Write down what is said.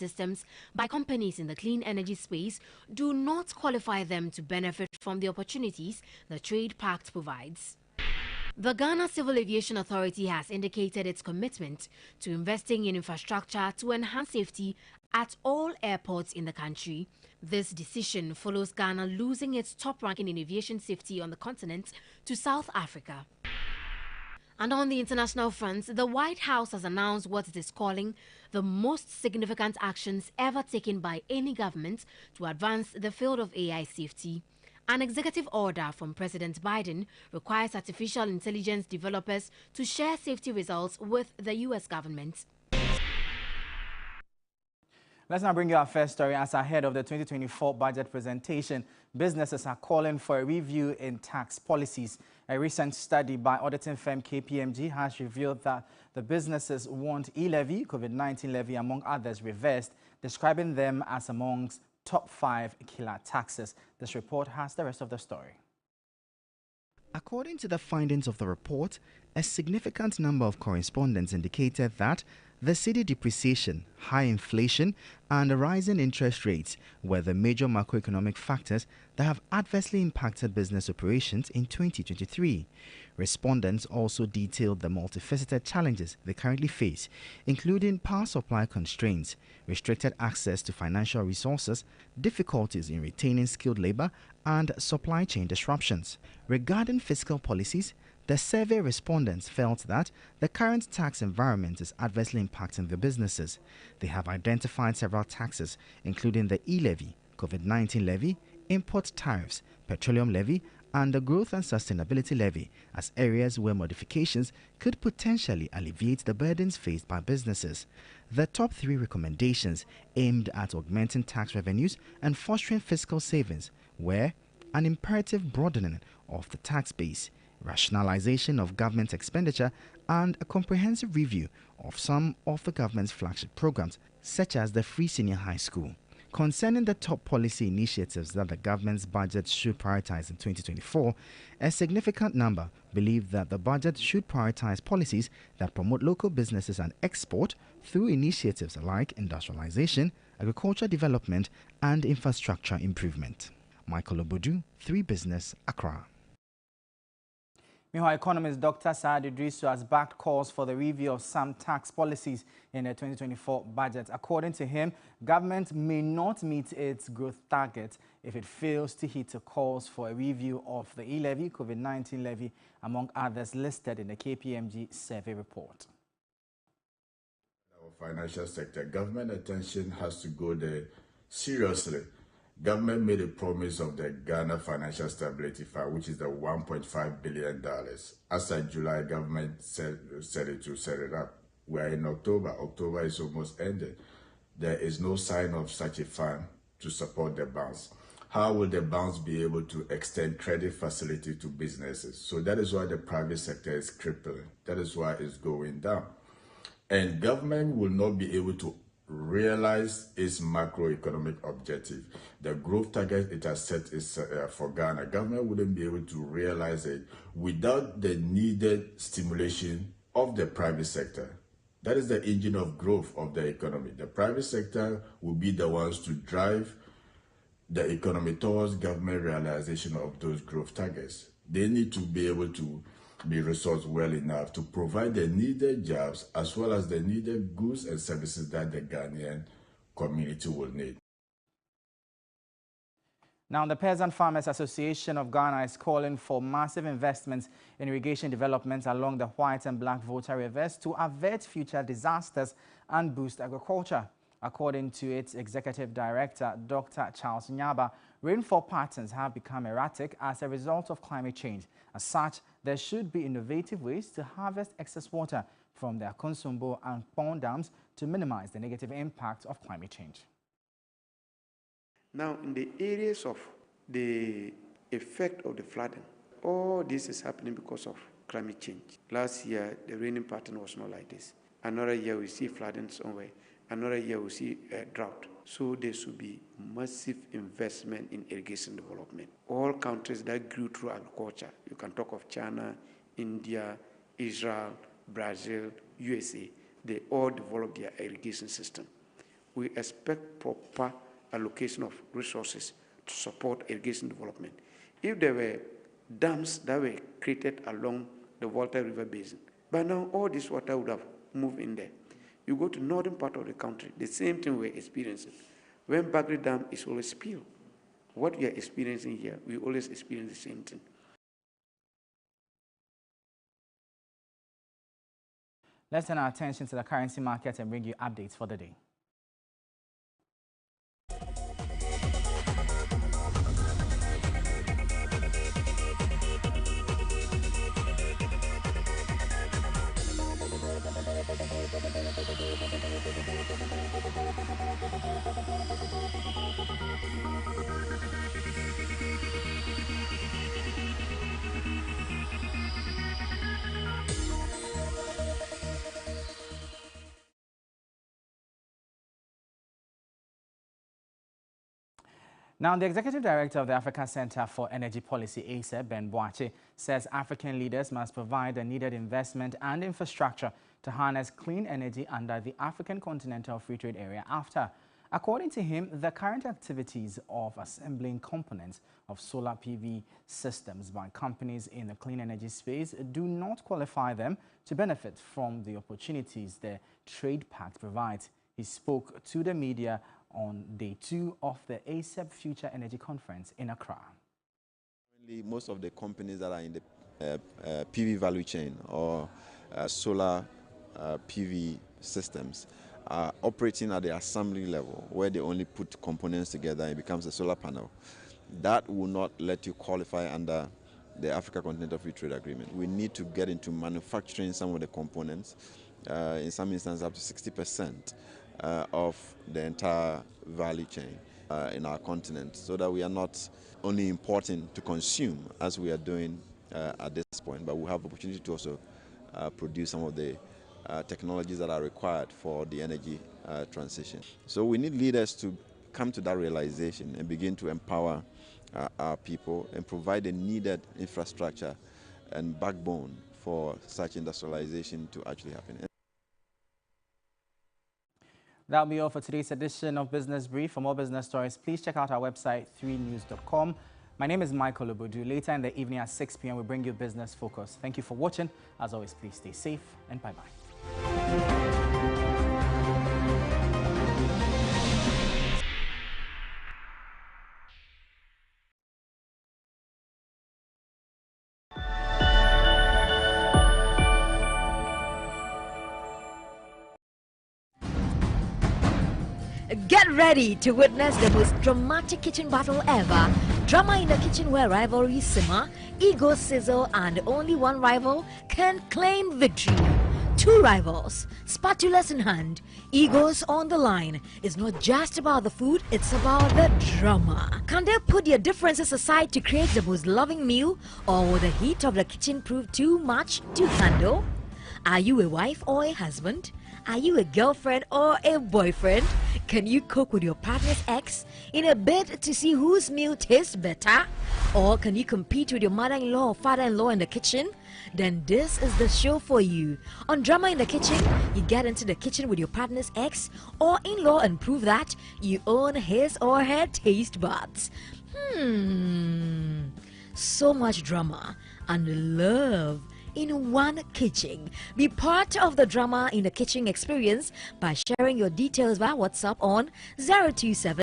systems by companies in the clean energy space do not qualify them to benefit from the opportunities the Trade Pact provides. The Ghana Civil Aviation Authority has indicated its commitment to investing in infrastructure to enhance safety at all airports in the country. This decision follows Ghana losing its top ranking in aviation safety on the continent to South Africa. And on the international front, the White House has announced what it is calling the most significant actions ever taken by any government to advance the field of AI safety. An executive order from President Biden requires artificial intelligence developers to share safety results with the U.S. government. Let's now bring you our first story. As ahead of the 2024 budget presentation, businesses are calling for a review in tax policies. A recent study by auditing firm KPMG has revealed that the businesses want e-levy, COVID-19 levy, among others, reversed, describing them as amongst top 5 killer taxes. This report has the rest of the story. According to the findings of the report, a significant number of correspondents indicated that the cedi depreciation, high inflation, and rising interest rates were the major macroeconomic factors that have adversely impacted business operations in 2023. Respondents also detailed the multifaceted challenges they currently face, including power supply constraints, restricted access to financial resources, difficulties in retaining skilled labor, and supply chain disruptions. Regarding fiscal policies, the survey respondents felt that the current tax environment is adversely impacting their businesses. They have identified several taxes, including the e-levy, COVID-19 levy, import tariffs, petroleum levy, and the growth and sustainability levy as areas where modifications could potentially alleviate the burdens faced by businesses. The top 3 recommendations aimed at augmenting tax revenues and fostering fiscal savings were an imperative broadening of the tax base, rationalization of government expenditure, and a comprehensive review of some of the government's flagship programs, such as the Free Senior High School. Concerning the top policy initiatives that the government's budget should prioritize in 2024, a significant number believe that the budget should prioritize policies that promote local businesses and export through initiatives like industrialization, agriculture development, and infrastructure improvement. Michael Obodu, 3 Business, Accra. Meanwhile, economist Dr. Saad Idrisu has backed calls for the review of some tax policies in the 2024 budget. According to him, government may not meet its growth target if it fails to hit the calls for a review of the e-levy, COVID-19 levy, among others listed in the KPMG survey report. Our financial sector, government attention has to go there seriously. Government made a promise of the Ghana Financial Stability Fund, which is the $1.5 billion. As of July, government said it to set it up. We are in October. October is almost ended. There is no sign of such a fund to support the banks. How will the banks be able to extend credit facility to businesses? So that is why the private sector is crippling. That is why it's going down. And government will not be able to realize its macroeconomic objective. The growth target it has set is for Ghana. Government wouldn't be able to realize it without the needed stimulation of the private sector. That is the engine of growth of the economy. The private sector will be the ones to drive the economy towards government realization of those growth targets. They need to be able to be resourced well enough to provide the needed jobs as well as the needed goods and services that the Ghanaian community will need. Now, the Peasant Farmers Association of Ghana is calling for massive investments in irrigation development along the White and Black Volta rivers to avert future disasters and boost agriculture. According to its executive director, Dr. Charles Nyaba, rainfall patterns have become erratic as a result of climate change. As such, there should be innovative ways to harvest excess water from the Akonsombo and Pond dams to minimize the negative impact of climate change. Now, in the areas of the effect of the flooding, all this is happening because of climate change. Last year, the raining pattern was not like this. Another year, we see flooding somewhere. Another year, we see a drought. So there should be massive investment in irrigation development. All countries that grew through agriculture, you can talk of China, India, Israel, Brazil, USA, they all developed their irrigation system. we expect proper allocation of resources to support irrigation development. If there were dams that were created along the Volta River Basin, by now all this water would have moved in there. You go to northern part of the country, the same thing we're experiencing. When Bagri Dam is always spilled, what we are experiencing here, we always experience the same thing. Let's turn our attention to the currency market and bring you updates for the day. Now, the Executive Director of the Africa Center for Energy Policy, ACEP, Ben Boakye, says African leaders must provide the needed investment and infrastructure to harness clean energy under the African Continental Free Trade Area after. According to him, the current activities of assembling components of solar PV systems by companies in the clean energy space do not qualify them to benefit from the opportunities the Trade Pact provides. He spoke to the media on day 2 of the ACEP Future Energy Conference in Accra. Most of the companies that are in the PV value chain or solar PV systems are operating at the assembly level, where they only put components together and it becomes a solar panel. That will not let you qualify under the Africa Continental Free Trade Agreement. We need to get into manufacturing some of the components, in some instances up to 60%. Of the entire value chain in our continent, so that we are not only importing to consume as we are doing at this point, but we have opportunity to also produce some of the technologies that are required for the energy transition. So we need leaders to come to that realization and begin to empower our people and provide the needed infrastructure and backbone for such industrialization to actually happen. That'll be all for today's edition of Business Brief. For more business stories, please check out our website, 3news.com. My name is Michael Obodu. Later in the evening at 6 p.m., we bring you Business Focus. Thank you for watching. As always, please stay safe and bye-bye. Get ready to witness the most dramatic kitchen battle ever. Drama in the kitchen where rivalries simmer, egos sizzle, and only one rival can claim victory. Two rivals, spatulas in hand, egos on the line. It's not just about the food, it's about the drama. Can they put their differences aside to create the most loving meal, or will the heat of the kitchen prove too much to handle? Are you a wife or a husband? Are you a girlfriend or a boyfriend? Can you cook with your partner's ex in a bid to see whose meal tastes better? Or can you compete with your mother-in-law or father-in-law in the kitchen? Then this is the show for you. On Drama in the Kitchen, you get into the kitchen with your partner's ex or in-law and prove that you own his or her taste buds. So much drama and love in one kitchen. Be part of the Drama in the Kitchen experience by sharing your details via WhatsApp on 027